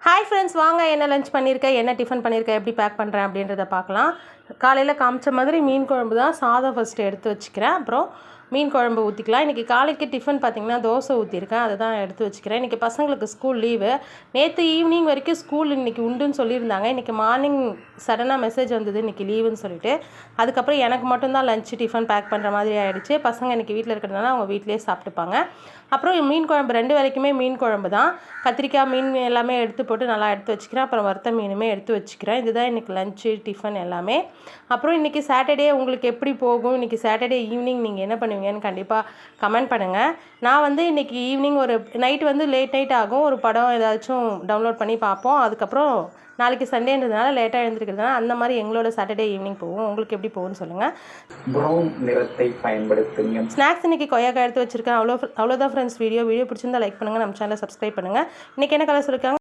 Hi friends, வாங்க என்ன lunch பண்ணியிருக்கேன், என்ன டிஃபன் பண்ணியிருக்கேன், எப்படி பேக் பண்ணுறேன் அப்படின்றத பார்க்கலாம். காலையில் காமிச்ச மாதிரி மீன் குழம்பு தான். சாதம் ஃபஸ்ட்டு எடுத்து வச்சுக்கிறேன். அப்புறம் மீன் குழம்பு ஊற்றிக்கலாம். இன்றைக்கி காலைக்கு டிஃபன் பார்த்திங்கன்னா தோசை ஊற்றிருக்கேன். அதை தான் எடுத்து வச்சுக்கிறேன். இன்றைக்கி பசங்களுக்கு ஸ்கூல் லீவு. நேற்று ஈவினிங் வரைக்கும் ஸ்கூல் இன்றைக்கி உண்டுன்னு சொல்லியிருந்தாங்க. இன்றைக்கி மார்னிங் சடனாக மெசேஜ் வந்தது இன்றைக்கி லீவுன்னு சொல்லிட்டு. அதுக்கப்புறம் எனக்கு மட்டும்தான் லஞ்ச் டிஃபன் பேக் பண்ணுற மாதிரி ஆகிடுச்சு. பசங்க இன்றைக்கி வீட்டில் இருக்கிறதுனால அவங்க வீட்டிலே சாப்பிட்டுப்பாங்க. அப்புறம் மீன் குழம்பு 2 வேளைக்குமே மீன் குழம்பு தான். கத்திரிக்காய் மீன் எல்லாமே எடுத்து போட்டு நல்லா எடுத்து வச்சுக்கிறேன். அப்புறம் வறுத்த மீனுமே எடுத்து வச்சுக்கிறேன். இதுதான் இன்றைக்கி லஞ்சு டிஃபன் எல்லாமே. அப்புறம் இன்றைக்கி சாட்டர்டே உங்களுக்கு எப்படி போகும், இன்றைக்கி சாட்டர்டே ஈவினிங் நீங்கள் என்ன பண்ணுவீங்கன்னு கண்டிப்பாக கமெண்ட் பண்ணுங்கள். நான் இன்றைக்கி ஈவினிங் ஒரு நைட் லேட் நைட் ஆகும். ஒரு படம் ஏதாச்சும் டவுன்லோட் பண்ணி பார்ப்போம். அதுக்கப்புறம் நாளைக்கு சண்டேன்றதுனால லேட்டாக எழுந்திருக்கிறதுனால அந்த மாதிரி எங்களோட சாட்டர்டே ஈவினிங் போகும். உங்களுக்கு எப்படி போகும்னு சொல்லுங்கள். ப்ரௌன் நிறத்தை பயன்படுத்துங்க. ஸ்நாக்ஸ் இன்றைக்கி கொய்யாக்காய் எடுத்து வச்சுருக்கேன். அவ்வளோதான் ஃப்ரெண்ட்ஸ். வீடியோ பிடிச்சிருந்தா லைக் பண்ணுங்கள். நம்ம சேனலை சப்ஸ்கிரைப் பண்ணுங்கள். இன்றைக்கி என்ன கலர் சொல்லியிருக்காங்க